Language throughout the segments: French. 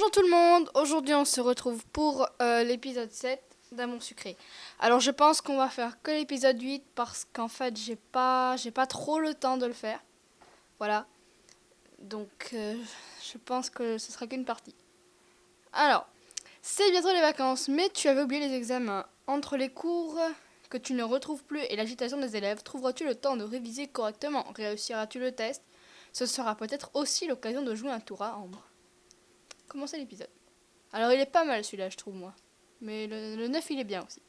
Bonjour tout le monde, aujourd'hui on se retrouve pour l'épisode 7 d'Amour Sucré. Alors je pense qu'on va faire que l'épisode 8 parce qu'en fait j'ai pas trop le temps de le faire. Voilà, donc je pense que ce sera qu'une partie. Alors, c'est bientôt les vacances, mais tu avais oublié les examens. Entre les cours que tu ne retrouves plus et l'agitation des élèves, trouveras-tu le temps de réviser correctement? Réussiras-tu le test? Ce sera peut-être aussi l'occasion de jouer un tour à Ambre. Commencez l'épisode. Alors il est pas mal celui-là, je trouve, moi. Mais le 9, il est bien aussi.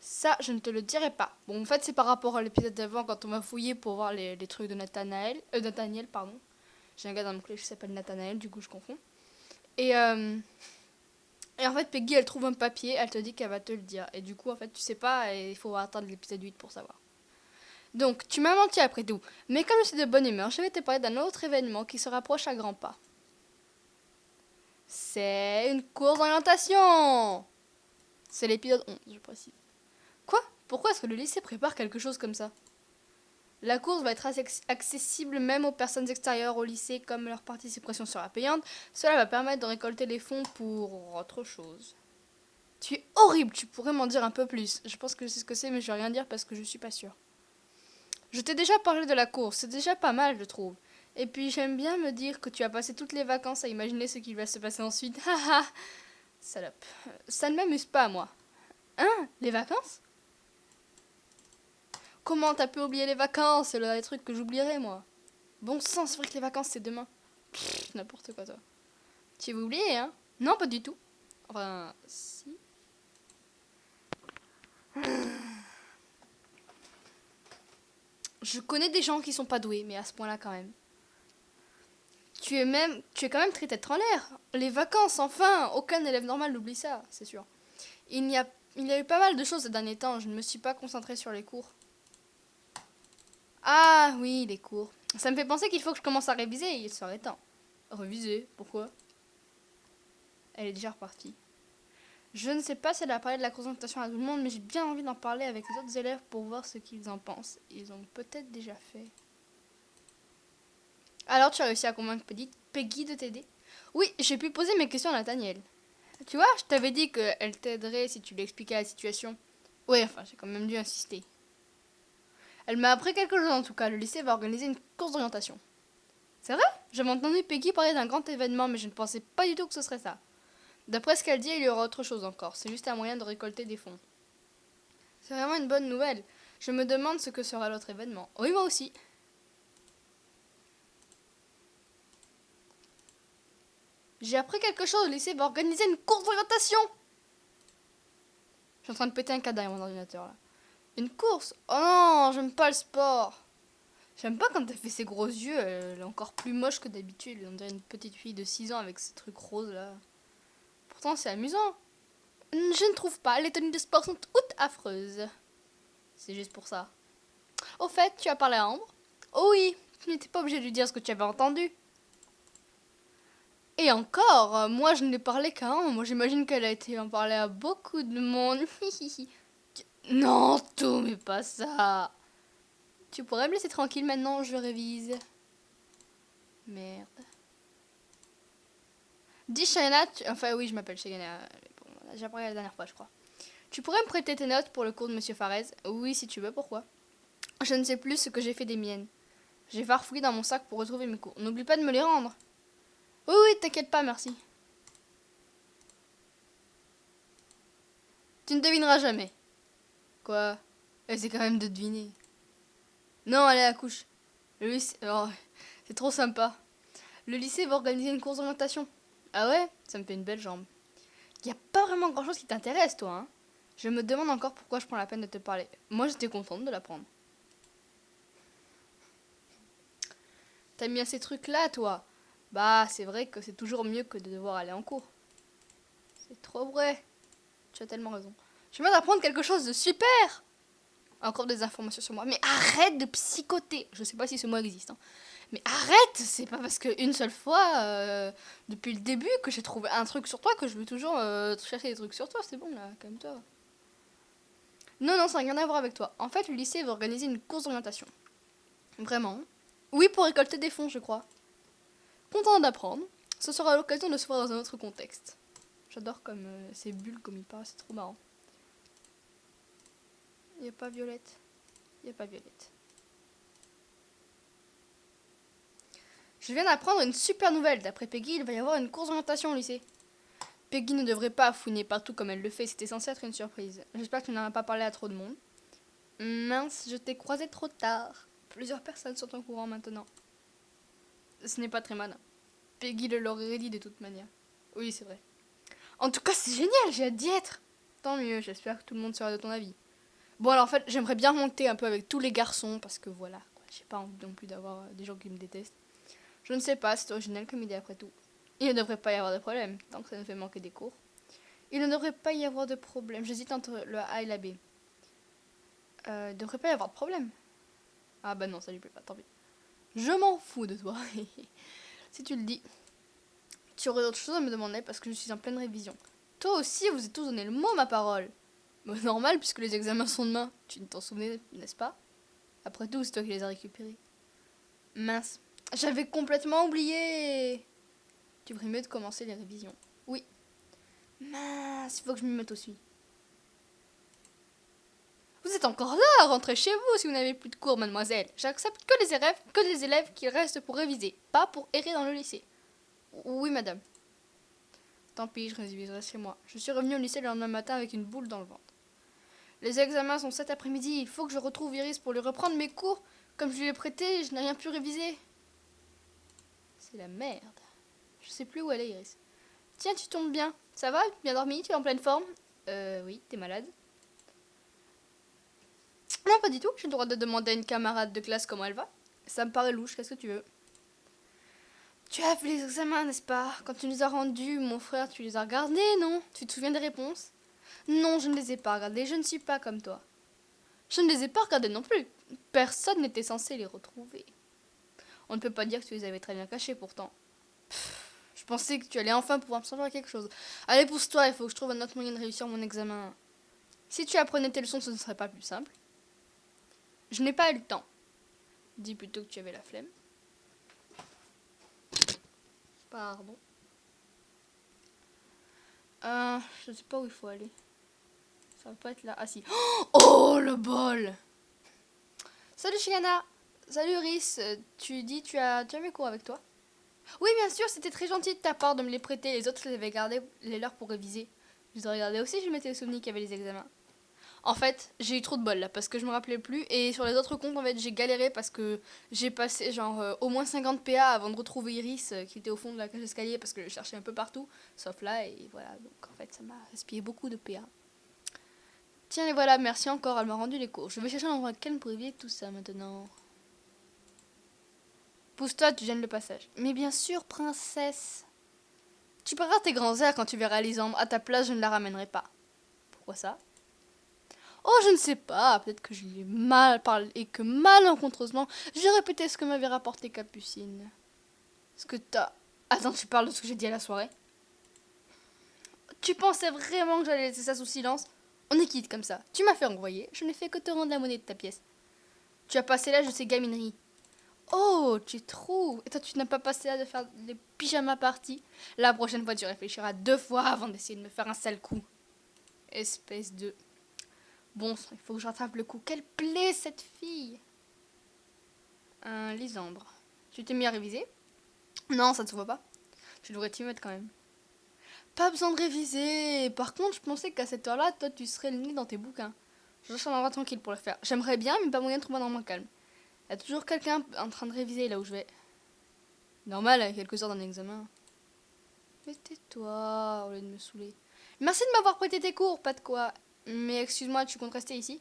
Ça, je ne te le dirai pas. Bon, en fait, c'est par rapport à l'épisode d'avant, quand on m'a fouillé pour voir les trucs de Nathaniel, pardon. J'ai un gars dans mon collège qui s'appelle Nathanaël, du coup, je confonds. Et, euh, et en fait, Peggy, elle trouve un papier, elle te dit qu'elle va te le dire. Et du coup, en fait, tu sais pas, et il faut attendre l'épisode 8 pour savoir. Donc, tu m'as menti après tout. Mais comme je suis de bonne humeur, je vais te parler d'un autre événement qui se rapproche à grands pas. C'est une course d'orientation. C'est l'épisode 11, je précise. Quoi? Pourquoi est-ce que le lycée prépare quelque chose comme ça? La course va être accessible même aux personnes extérieures au lycée, comme leur participation sera payante. Cela va permettre de récolter les fonds pour autre chose. Tu es horrible, tu pourrais m'en dire un peu plus. Je pense que je sais ce que c'est, mais je vais rien dire parce que je suis pas sûre. Je t'ai déjà parlé de la course, c'est déjà pas mal, je trouve. Et puis j'aime bien me dire que tu as passé toutes les vacances à imaginer ce qui va se passer ensuite. Haha, salope. Ça ne m'amuse pas, moi. Hein? Les vacances? Comment t'as pu oublier les vacances? C'est le truc que j'oublierai, moi. Bon sang, c'est vrai que les vacances, c'est demain. Pff, n'importe quoi, toi. Tu veux oublier, hein? Non, pas du tout. Enfin, si. Je connais des gens qui sont pas doués, mais à ce point-là, quand même. Tu es quand même très tête en l'air. Les vacances, enfin, aucun élève normal n'oublie ça, c'est sûr. Il y a eu pas mal de choses ces derniers temps, je ne me suis pas concentrée sur les cours. Ah oui, les cours. Ça me fait penser qu'il faut que je commence à réviser, il serait temps. Réviser? Pourquoi? Elle est déjà repartie. Je ne sais pas si elle a parlé de la concentration à tout le monde, mais j'ai bien envie d'en parler avec les autres élèves pour voir ce qu'ils en pensent. Ils ont peut-être déjà fait. Alors, tu as réussi à convaincre Peggy de t'aider? Oui, j'ai pu poser mes questions à Nathaniel. Tu vois, je t'avais dit qu'elle t'aiderait si tu lui expliquais la situation. Ouais, enfin, j'ai quand même dû insister. Elle m'a appris quelque chose en tout cas. Le lycée va organiser une course d'orientation. C'est vrai? J'avais entendu Peggy parler d'un grand événement, mais je ne pensais pas du tout que ce serait ça. D'après ce qu'elle dit, il y aura autre chose encore. C'est juste un moyen de récolter des fonds. C'est vraiment une bonne nouvelle. Je me demande ce que sera l'autre événement. Oui, moi aussi. J'ai appris quelque chose. Le lycée va organiser une course d'orientation. Je suis en train de péter un câble derrière mon ordinateur là. Une course? Oh non, j'aime pas le sport. J'aime pas quand elle fait ses gros yeux. Elle est encore plus moche que d'habitude. On dirait une petite fille de 6 ans avec ces trucs roses là. Pourtant, c'est amusant. Je ne trouve pas. Les tenues de sport sont toutes affreuses. C'est juste pour ça. Au fait, tu as parlé à Ambre? Oh oui, tu n'étais pas obligé de lui dire ce que tu avais entendu. Et encore, moi je n'ai parlé qu'à Ambre. Moi j'imagine qu'elle a été en parler à beaucoup de monde. Non, tout, mais pas ça. Tu pourrais me laisser tranquille maintenant, je révise. Merde. Dis Shayna, enfin oui, je m'appelle Shayna. Bon, j'ai parlé la dernière fois, je crois. Tu pourrais me prêter tes notes pour le cours de Monsieur Farez? Oui, si tu veux, pourquoi? Je ne sais plus ce que j'ai fait des miennes. J'ai farfouillé dans mon sac pour retrouver mes cours. N'oublie pas de me les rendre. Oui, oui, t'inquiète pas, merci. Tu ne devineras jamais. Quoi? Essaie quand même de deviner. Non, allez à la couche. Le lycée... Oh, c'est trop sympa. Le lycée va organiser une course d'orientation. Ah ouais? Ça me fait une belle jambe. Y a pas vraiment grand chose qui t'intéresse, toi, hein? Je me demande encore pourquoi je prends la peine de te parler. Moi, j'étais contente de l'apprendre. T'aimes bien ces trucs-là, toi? Bah, c'est vrai que c'est toujours mieux que de devoir aller en cours. C'est trop vrai. Tu as tellement raison. Je viens d'apprendre quelque chose de super! Encore des informations sur moi. Mais arrête de psychoter! Je sais pas si ce mot existe, hein. Mais arrête! C'est pas parce qu'une seule fois, depuis le début, que j'ai trouvé un truc sur toi que je veux toujours chercher des trucs sur toi. C'est bon, là, calme-toi. Non, non, ça n'a rien à voir avec toi. En fait, le lycée va organiser une course d'orientation. Vraiment? Oui, pour récolter des fonds, je crois. Content d'apprendre. Ce sera l'occasion de se voir dans un autre contexte. J'adore comme ces bulles comme il parle, c'est trop marrant. Y a pas Violette. Y a pas Violette. Je viens d'apprendre une super nouvelle. D'après Peggy, il va y avoir une course d'orientation au lycée. Peggy ne devrait pas fouiner partout comme elle le fait. C'était censé être une surprise. J'espère que tu n'en as pas parlé à trop de monde. Mince, je t'ai croisé trop tard. Plusieurs personnes sont au courant maintenant. Ce n'est pas très malin. Peggy le leur aurait dit de toute manière. Oui, c'est vrai. En tout cas, c'est génial, j'ai hâte d'y être. Tant mieux, j'espère que tout le monde sera de ton avis. Bon, alors en fait, j'aimerais bien monter un peu avec tous les garçons, parce que voilà, j'ai pas envie non plus d'avoir des gens qui me détestent. Je ne sais pas, c'est original comme idée après tout. Il ne devrait pas y avoir de problème, tant que ça ne fait manquer des cours. Il ne devrait pas y avoir de problème. J'hésite entre le A et la B. Il ne devrait pas y avoir de problème. Ah bah non, ça lui plaît pas, tant pis. Je m'en fous de toi. Si tu le dis. Tu aurais autre chose à me demander parce que je suis en pleine révision. Toi aussi, vous êtes tous donné le mot, ma parole. Bah, normal, puisque les examens sont demain. Tu ne t'en souvenais, n'est-ce pas? Après tout, c'est toi qui les as récupérés. Mince, j'avais complètement oublié. Tu ferais mieux de commencer les révisions. Oui. Mince, il faut que je m'y mette aussi. Vous êtes encore là, rentrez chez vous si vous n'avez plus de cours, mademoiselle. J'accepte que les élèves qui restent pour réviser, pas pour errer dans le lycée. Oui, madame. Tant pis, je réviserai chez moi. Je suis revenue au lycée le lendemain matin avec une boule dans le ventre. Les examens sont cet après-midi, il faut que je retrouve Iris pour lui reprendre mes cours. Comme je lui ai prêté, je n'ai rien pu réviser. C'est la merde. Je sais plus où elle est, Iris. Tiens, tu tombes bien. Ça va? Bien dormi? Tu es en pleine forme? Oui, t'es malade? Non, pas du tout. J'ai le droit de demander à une camarade de classe comment elle va. Ça me paraît louche, qu'est-ce que tu veux? Tu as fait les examens, n'est-ce pas? Quand tu nous as rendus, mon frère, tu les as regardés, non? Tu te souviens des réponses? Non, je ne les ai pas regardés, je ne suis pas comme toi. Je ne les ai pas regardés non plus. Personne n'était censé les retrouver. On ne peut pas dire que tu les avais très bien cachés pourtant. Je pensais que tu allais enfin pouvoir me servir à quelque chose. Allez, pousse-toi, il faut que je trouve un autre moyen de réussir mon examen. Si tu apprenais tes leçons, ce ne serait pas plus simple. Je n'ai pas eu le temps. Dis plutôt que tu avais la flemme. Pardon. Je ne sais pas où il faut aller. Ça va pas être là. Ah si. Oh, le bol! Salut Shiana. Salut Iris. Tu as mes cours avec toi? Oui, bien sûr, c'était très gentil de ta part de me les prêter. Les autres, je les avais gardés les leurs pour réviser. Je les ai regardés aussi, je m'étais souvenu qu'il y avait les examens. En fait, j'ai eu trop de bol là parce que je me rappelais plus. Et sur les autres comptes, en fait, j'ai galéré parce que j'ai passé genre au moins 50 PA avant de retrouver Iris qui était au fond de la cage d'escalier parce que je cherchais un peu partout, sauf là. Et voilà, donc en fait, ça m'a gaspillé beaucoup de PA. Tiens, les voilà, merci encore, elle m'a rendu les cours. Je vais chercher un endroit calme pour éviter tout ça maintenant. Pousse-toi, tu gênes le passage. Mais bien sûr, princesse. Tu paieras tes grands airs quand tu verras Lisandre. À ta place, je ne la ramènerai pas. Pourquoi ça? Oh, je ne sais pas. Peut-être que je lui ai mal parlé et que malencontreusement, j'ai répété ce que m'avait rapporté Capucine. Ce que t'as... Attends, tu parles de ce que j'ai dit à la soirée? Tu pensais vraiment que j'allais laisser ça sous silence? On est quitte comme ça. Tu m'as fait renvoyer. Je n'ai fait que te rendre la monnaie de ta pièce. Tu as passé l'âge de ces gamineries. Oh, tu trouves? Et toi, tu n'as pas passé l'âge de faire des pyjama parties? La prochaine fois, tu réfléchiras 2 fois avant d'essayer de me faire un sale coup. Espèce de... Bon, il faut que je rattrape le coup. Quelle plaie, cette fille! Lisandre. Tu t'es mis à réviser? Non, ça ne se voit pas. Tu devrais t'y mettre quand même. Pas besoin de réviser. Par contre, je pensais qu'à cette heure-là, toi, tu serais le nez dans tes bouquins. Je cherche un endroit tranquille pour le faire. J'aimerais bien, mais pas moyen de trouver un endroit calme. Il y a toujours quelqu'un en train de réviser là où je vais. Normal, à quelques heures d'un examen. Mais tais-toi, au lieu de me saouler. Merci de m'avoir prêté tes cours, pas de quoi. Mais excuse-moi, tu comptes rester ici?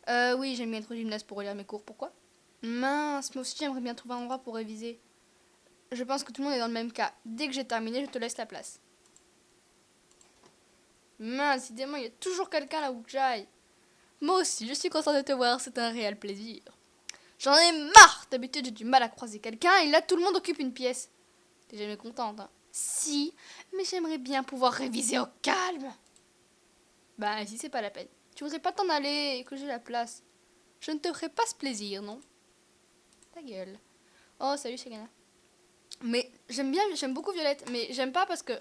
Oui, j'aime bien être au gymnase pour relire mes cours. Pourquoi? Mince, moi aussi j'aimerais bien trouver un endroit pour réviser. Je pense que tout le monde est dans le même cas. Dès que j'ai terminé, je te laisse la place. Mince, décidément, il y a toujours quelqu'un là où j'aille. Moi aussi, je suis contente de te voir, c'est un réel plaisir. J'en ai marre! D'habitude, j'ai du mal à croiser quelqu'un et là, tout le monde occupe une pièce. T'es jamais contente, hein? Si, mais j'aimerais bien pouvoir réviser au calme. Bah, ici, c'est pas la peine. Tu voudrais pas t'en aller et que j'ai la place. Je ne te ferai pas ce plaisir, non? Ta gueule. Oh, salut, Shagana. Mais j'aime beaucoup Violette, mais j'aime pas parce que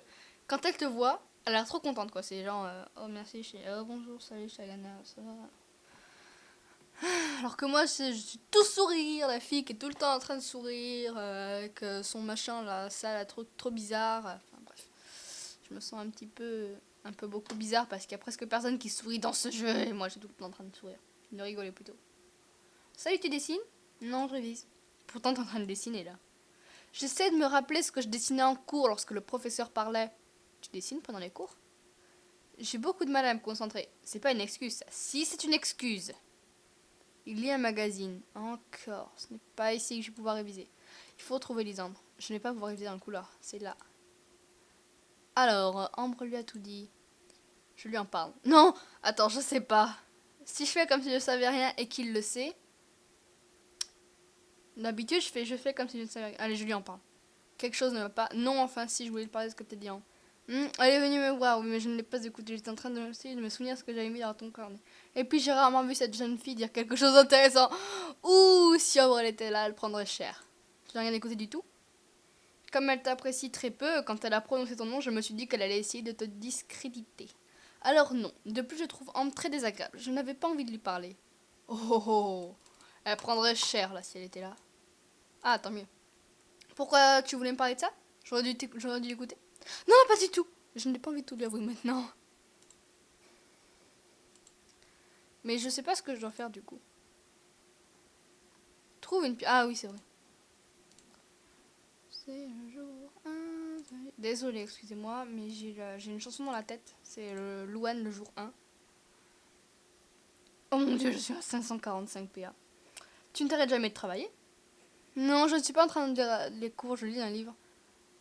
quand elle te voit, elle a l'air trop contente, quoi. C'est genre, oh merci, oh bonjour, salut, Chagana, ça va. Alors que moi, je suis tout sourire, la fille qui est tout le temps en train de sourire, avec son machin là, ça là, trop bizarre. Enfin bref, je me sens un peu beaucoup bizarre parce qu'il y a presque personne qui sourit dans ce jeu et moi, je suis tout le temps en train de sourire. De rigoler plutôt. Salut, tu dessines? Non, je révise. Pourtant, t'es en train de dessiner là. J'essaie de me rappeler ce que je dessinais en cours lorsque le professeur parlait. Tu dessines pendant les cours? J'ai beaucoup de mal à me concentrer. C'est pas une excuse, ça. Si, c'est une excuse. Il lit un magazine. Encore. Ce n'est pas ici que je vais pouvoir réviser. Il faut trouver Lisandre. Je n'ai pas pouvoir réviser dans le couloir. C'est là. Alors, Ambre lui a tout dit. Je lui en parle. Non! Attends, je sais pas. Si je fais comme si je savais rien et qu'il le sait. D'habitude, je fais comme si je ne savais rien. Allez, je lui en parle. Quelque chose ne va pas. Non, enfin, si, je voulais te parler de ce que t'as dit. Elle est venue me voir, oui, mais je ne l'ai pas écouté. J'étais en train de me souvenir de ce que j'avais mis dans ton carnet. Et puis, j'ai rarement vu cette jeune fille dire quelque chose d'intéressant. Ouh, si Ambre elle était là, elle prendrait cher. Tu n'as rien écouté du tout? Comme elle t'apprécie très peu, quand elle a prononcé ton nom, je me suis dit qu'elle allait essayer de te discréditer. Alors non, de plus je trouve Ambre très désagréable. Je n'avais pas envie de lui parler. Oh oh oh, elle prendrait cher là si elle était là. Ah, tant mieux. Pourquoi tu voulais me parler de ça? J'aurais dû l'écouter. Non, pas du tout. Je n'ai pas envie de tout lui avouer maintenant. Mais je sais pas ce que je dois faire du coup. Trouve une... Ah oui, c'est vrai. C'est le jour 1. Désolée, excusez-moi, mais j'ai une chanson dans la tête. C'est le Louane, le jour 1. Oh mon dieu, je suis à 545 PA. Tu ne t'arrêtes jamais de travailler? Non, je ne suis pas en train de lire les cours, je lis un livre.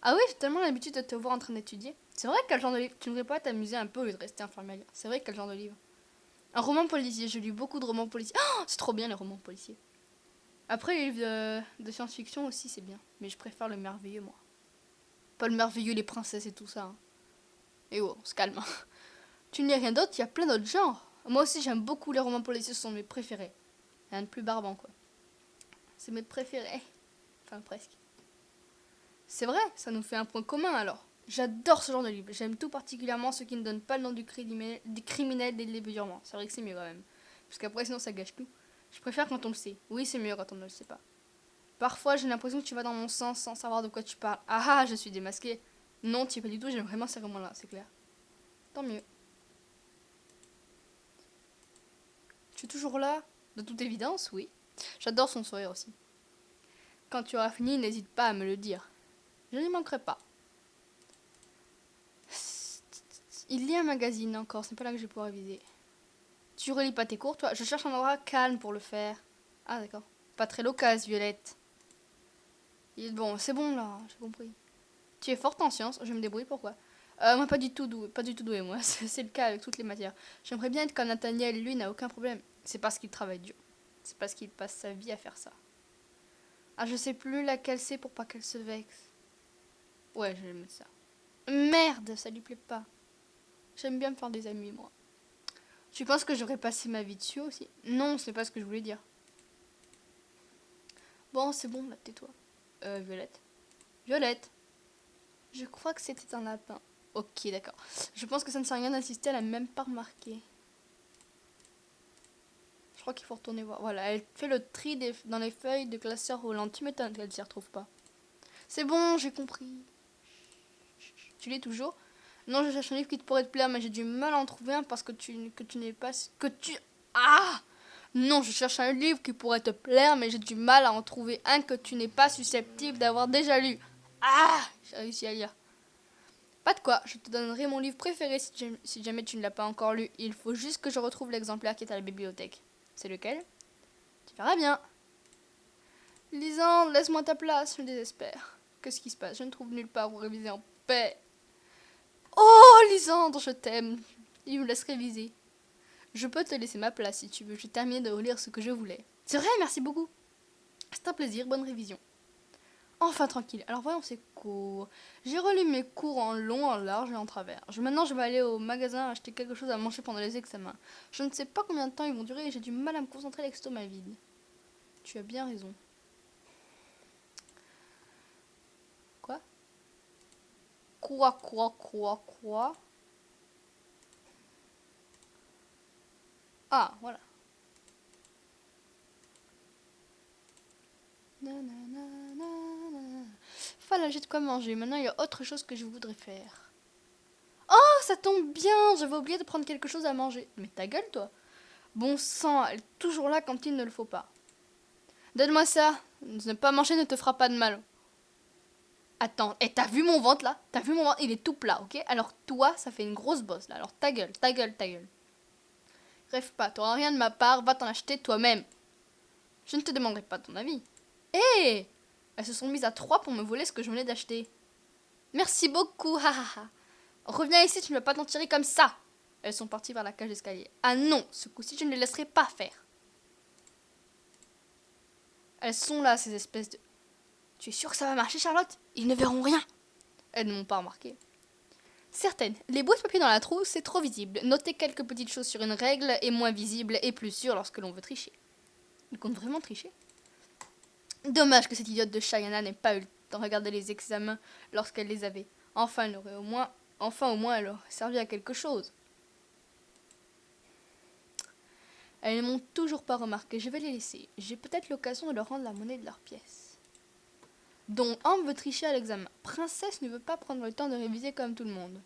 Ah oui, j'ai tellement l'habitude de te voir en train d'étudier. C'est vrai, quel genre de livre? Tu ne voudrais pas t'amuser un peu au lieu de rester enfermé à lire? C'est vrai, quel genre de livre? Un roman policier, je lis beaucoup de romans policiers. Oh, c'est trop bien les romans policiers. Après, les livres de science-fiction aussi, c'est bien. Mais je préfère le merveilleux, moi. Pas le merveilleux, les princesses et tout ça. Hein. Et oh, on se calme. Tu ne lis rien d'autre, il y a plein d'autres genres. Moi aussi, j'aime beaucoup les romans policiers, ce sont mes préférés. Rien de plus barbant, quoi. C'est mes préférés. Enfin, presque. C'est vrai, ça nous fait un point commun alors. J'adore ce genre de livre. J'aime tout particulièrement ceux qui ne donnent pas le nom du criminel dès le début du roman. C'est vrai que c'est mieux quand même. Parce qu'après, sinon, ça gâche tout. Je préfère quand on le sait. Oui, c'est mieux quand on ne le sait pas. Parfois, j'ai l'impression que tu vas dans mon sens sans savoir de quoi tu parles. Ah ah, je suis démasquée. Non, tu es pas du tout. J'aime vraiment ces romans-là, c'est clair. Tant mieux. Tu es toujours là? De toute évidence, oui. J'adore son sourire aussi. Quand tu auras fini, n'hésite pas à me le dire. Je n'y manquerai pas. Il lit un magazine encore, c'est pas là que je vais pouvoir réviser. Tu relis pas tes cours, toi? Je cherche un endroit calme pour le faire. Ah, d'accord. Pas très loquace, Violette. Bon, c'est bon là, j'ai compris. Tu es forte en sciences, je me débrouille, pourquoi? Moi, pas du tout doué, moi. C'est le cas avec toutes les matières. J'aimerais bien être comme Nathaniel, lui n'a aucun problème. C'est parce qu'il travaille dur. C'est parce qu'il passe sa vie à faire ça. Ah, je sais plus laquelle c'est pour pas qu'elle se vexe. Ouais, je vais mettre ça. Merde, ça lui plaît pas. J'aime bien me faire des amis, moi. Tu penses que j'aurais passé ma vie dessus aussi? Non, c'est pas ce que je voulais dire. Bon, c'est bon, là, tais-toi. Violette. Violette. Je crois que c'était un lapin. Ok, d'accord. Je pense que ça ne sert à rien d'insister, elle a même pas remarqué. Je crois qu'il faut retourner voir. Voilà, elle fait le tri dans les feuilles de classeur roulant. Tu m'étonnes qu'elle s'y retrouve pas. C'est bon, j'ai compris. Tu lis toujours? Non, je cherche un livre qui te pourrait te plaire, mais j'ai du mal à en trouver un parce que tu n'es pas... Ah! Non, je cherche un livre qui pourrait te plaire, mais j'ai du mal à en trouver un que tu n'es pas susceptible d'avoir déjà lu. Ah! J'ai réussi à lire. Pas de quoi, je te donnerai mon livre préféré si jamais tu ne l'as pas encore lu. Il faut juste que je retrouve l'exemplaire qui est à la bibliothèque. C'est lequel? Tu verras bien. Lisandre, laisse-moi ta place, je désespère. Qu'est-ce qui se passe? Je ne trouve nulle part où réviser en paix. Oh, Lisandre, je t'aime. Il me laisse réviser. Je peux te laisser ma place si tu veux. J'ai terminé de relire ce que je voulais. C'est vrai, merci beaucoup. C'est un plaisir, bonne révision. Enfin tranquille. Alors voyons ces cours. J'ai relu mes cours en long, en large et en travers. Maintenant je vais aller au magasin acheter quelque chose à manger pendant les examens. Je ne sais pas combien de temps ils vont durer et j'ai du mal à me concentrer l'estomac vide. Tu as bien raison. Quoi. Ah, voilà. Voilà, j'ai de quoi manger. Maintenant, il y a autre chose que je voudrais faire. Oh, ça tombe bien, j'avais oublié de prendre quelque chose à manger. Mais ta gueule, toi. Bon sang, elle est toujours là quand il ne le faut pas. Donne-moi ça. Ne pas manger ne te fera pas de mal. Attends, et t'as vu mon ventre là? T'as vu mon ventre? Il est tout plat, ok? Alors toi, ça fait une grosse bosse là. Alors ta gueule. Rêve pas, t'auras rien de ma part, va t'en acheter toi-même. Je ne te demanderai pas ton avis. Hé! Elles se sont mises à trois pour me voler ce que je venais d'acheter. Merci beaucoup, hahaha. Reviens ici, tu ne vas pas t'en tirer comme ça. Elles sont parties vers la cage d'escalier. Ah non, ce coup-ci, je ne les laisserai pas faire. Elles sont là, ces espèces de... Tu es sûre que ça va marcher, Charlotte? Ils ne verront rien. Elles ne m'ont pas remarqué. Certaines. Les bouts de papier dans la trousse, c'est trop visible. Noter quelques petites choses sur une règle est moins visible et plus sûr lorsque l'on veut tricher. Ils comptent vraiment tricher? Dommage que cette idiote de Chayana n'ait pas eu le temps de regarder les examens lorsqu'elle les avait. Enfin, au moins, elle aurait servi à quelque chose. Elles ne m'ont toujours pas remarqué, je vais les laisser. J'ai peut-être l'occasion de leur rendre la monnaie de leurs pièces. Donc, Ambre veut tricher à l'examen. Princesse ne veut pas prendre le temps de réviser comme tout le monde.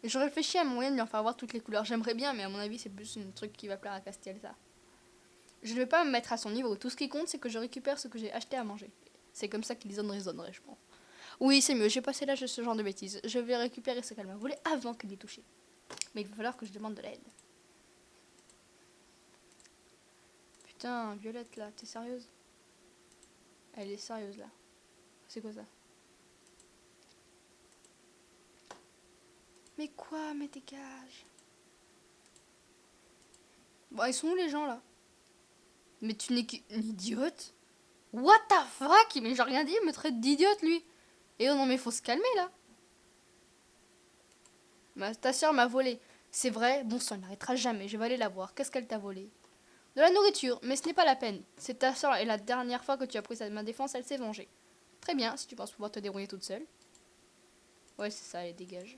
Et je réfléchis à un moyen de lui en faire voir toutes les couleurs. J'aimerais bien, mais à mon avis, c'est plus un truc qui va plaire à Castiel, ça. Je ne vais pas me mettre à son niveau. Tout ce qui compte, c'est que je récupère ce que j'ai acheté à manger. C'est comme ça qu'ils raisonneraient, je pense. Oui, c'est mieux, j'ai passé l'âge de ce genre de bêtises. Je vais récupérer ce qu'elle m'a volé avant qu'elle y touche. Mais il va falloir que je demande de l'aide. Putain, Violette, là, t'es sérieuse? Elle est sérieuse, là. C'est quoi ça? Mais quoi? Mais dégage. Bon, ils sont où les gens, là? Mais tu n'es qu'une idiote? What the fuck? Mais j'ai rien dit, il me traite d'idiote, lui. Et oh non, mais faut se calmer, là. Ta soeur m'a volé. C'est vrai? Bon sang, elle n'arrêtera jamais. Je vais aller la voir. Qu'est-ce qu'elle t'a volé? De la nourriture, mais ce n'est pas la peine. C'est ta soeur et la dernière fois que tu as pris ma défense, elle s'est vengée. Très bien, si tu penses pouvoir te débrouiller toute seule. Ouais, c'est ça, elle dégage.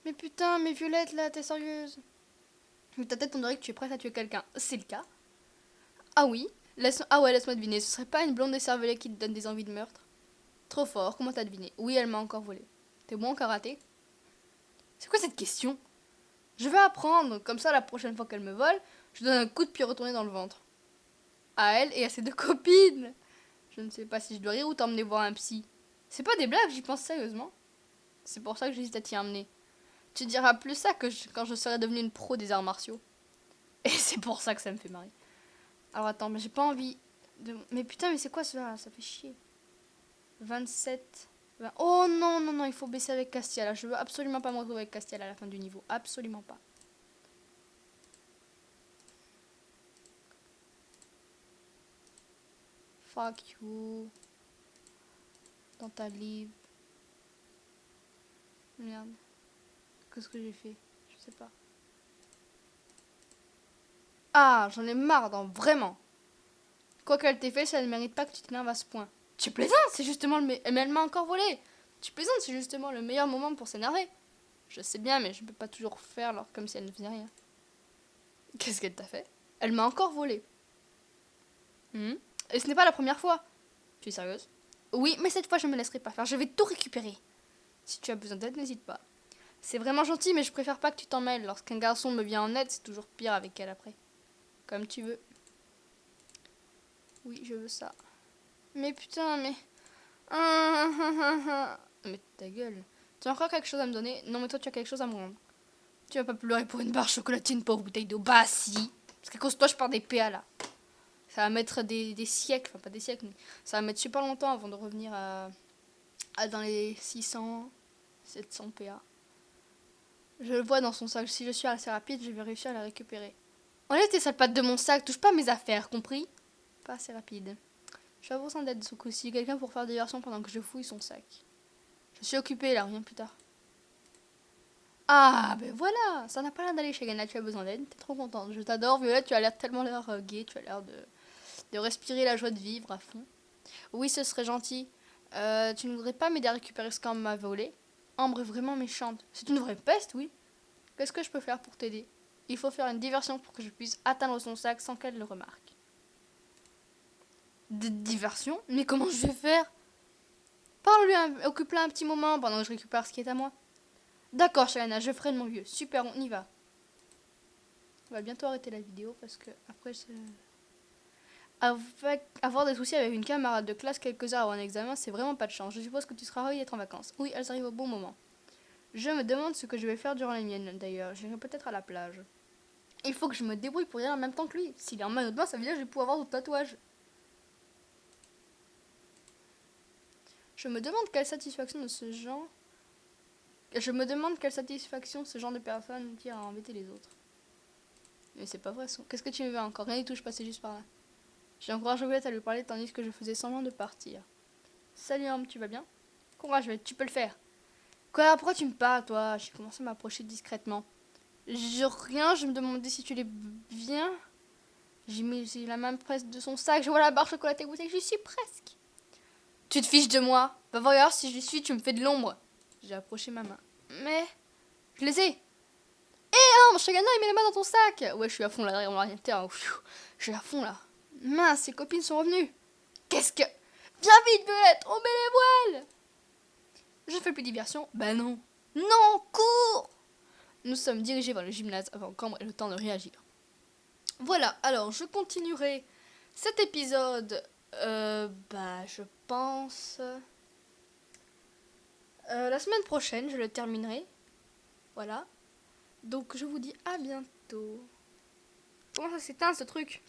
Mais putain, mais Violette, là, t'es sérieuse? Mais ta tête, on dirait que tu es prête à tuer quelqu'un. C'est le cas? Ah oui? Ah ouais, laisse-moi deviner. Ce serait pas une blonde décervelée qui te donne des envies de meurtre? Trop fort, comment t'as deviné? Oui, elle m'a encore volé. T'es bon en karaté? C'est quoi cette question? Je vais apprendre, comme ça la prochaine fois qu'elle me vole, je donne un coup de pied retourné dans le ventre. À elle et à ses deux copines. Je ne sais pas si je dois rire ou t'emmener voir un psy. C'est pas des blagues, j'y pense sérieusement. C'est pour ça que j'hésite à t'y emmener. Tu diras plus ça que quand je serai devenue une pro des arts martiaux. Et c'est pour ça que ça me fait marrer. Alors attends, mais j'ai pas envie de... Mais putain, mais c'est quoi cela? Ça fait chier. 27... 20... Oh non, non, non, il faut baisser avec Castiel. Là. Je veux absolument pas me retrouver avec Castiel à la fin du niveau. Absolument pas. Fuck you. Dans ta livre. Merde. Qu'est-ce que j'ai fait? Je sais pas. Ah, j'en ai marre, vraiment. Quoi qu'elle t'ait fait, ça ne mérite pas que tu t'énerves à ce point. Tu plaisantes, c'est justement le meilleur... Mais elle m'a encore volé. Tu plaisantes, c'est justement le meilleur moment pour s'énerver. Je sais bien, mais je peux pas toujours faire alors comme si elle ne faisait rien. Qu'est-ce qu'elle t'a fait? Elle m'a encore volé. Et ce n'est pas la première fois. Tu es sérieuse? Oui, mais cette fois je me laisserai pas faire. Je vais tout récupérer. Si tu as besoin d'aide, n'hésite pas. C'est vraiment gentil, mais je préfère pas que tu t'en mêles. Lorsqu'un garçon me vient en aide, c'est toujours pire avec elle après. Comme tu veux. Oui, je veux ça. Mais putain, mais... Mais ta gueule. Tu as encore quelque chose à me donner? Non, mais toi, tu as quelque chose à me rendre. Tu vas pas pleurer pour une barre chocolatine, pauvre bouteille d'eau. Bah si. Parce qu'à cause de toi, je pars des PA là. Ça va mettre des siècles, enfin pas des siècles, mais ça va mettre super longtemps avant de revenir à dans les 600, 700 PA. Je le vois dans son sac. Si je suis assez rapide, je vais réussir à la récupérer. Enlève tes sales pattes de mon sac, touche pas à mes affaires, compris? Pas assez rapide. Je vais avoir besoin d'aide ce coup-ci. Quelqu'un pour faire diversion pendant que je fouille son sac. Je suis occupée là, rien plus tard. Ah, ben voilà, ça n'a pas l'air d'aller chez Gana, tu as besoin d'aide, t'es trop contente. Je t'adore, Violette, tu as l'air tellement gay, tu as l'air de respirer la joie de vivre à fond. Oui, ce serait gentil. Tu ne voudrais pas m'aider à récupérer ce qu'on m'a volé? Ambre est vraiment méchante. C'est une vraie peste, oui. Qu'est-ce que je peux faire pour t'aider? Il faut faire une diversion pour que je puisse atteindre son sac sans qu'elle le remarque. Diversion? Mais comment je vais faire? Parle-lui, occupe-la un petit moment pendant que je récupère ce qui est à moi. D'accord, Shalana, je ferai de mon mieux. Super, on y va. On va bientôt arrêter la vidéo parce que après avoir des soucis avec une camarade de classe quelques heures avant un examen, c'est vraiment pas de chance. Je suppose que tu seras ravi d'être en vacances. Oui, elles arrivent au bon moment. Je me demande ce que je vais faire durant les miennes d'ailleurs. J'irai peut-être à la plage. Il faut que je me débrouille pour y aller en même temps que lui. S'il est en maillot de bain, ça veut dire que je vais pouvoir avoir d'autres tatouages. Je me demande quelle satisfaction ce genre de personne tire à embêter les autres. Mais c'est pas vrai ça. Qu'est-ce que tu me veux encore? Rien du tout, je passais juste par là. J'ai encouragé Violette à lui parler tandis que je faisais semblant de partir. Salut homme, tu vas bien? Courage Violette, tu peux le faire. Quoi? Pourquoi tu me parles toi? J'ai commencé à m'approcher discrètement. Rien, je me demandais si tu l'es bien. J'ai mis la main presse de son sac, je vois la barre chocolatée goûtée, j'y suis presque. Tu te fiches de moi? Va voir si je suis, tu me fais de l'ombre. J'ai approché ma main. Mais je les ai. Non, Shagana, il met la main dans ton sac. Ouais, je suis à fond là, derrière mon ordinateur. Je suis à fond là. Mince, ses copines sont revenues. Qu'est-ce que... Viens vite, Violette, on met les voiles. Je fais plus diversion. Ben non. Non, cours. Nous sommes dirigés vers le gymnase avant qu'Ambre ait le temps de réagir. Voilà, alors je continuerai cet épisode, je pense... la semaine prochaine, je le terminerai. Voilà. Donc je vous dis à bientôt. Comment ça s'éteint ce truc?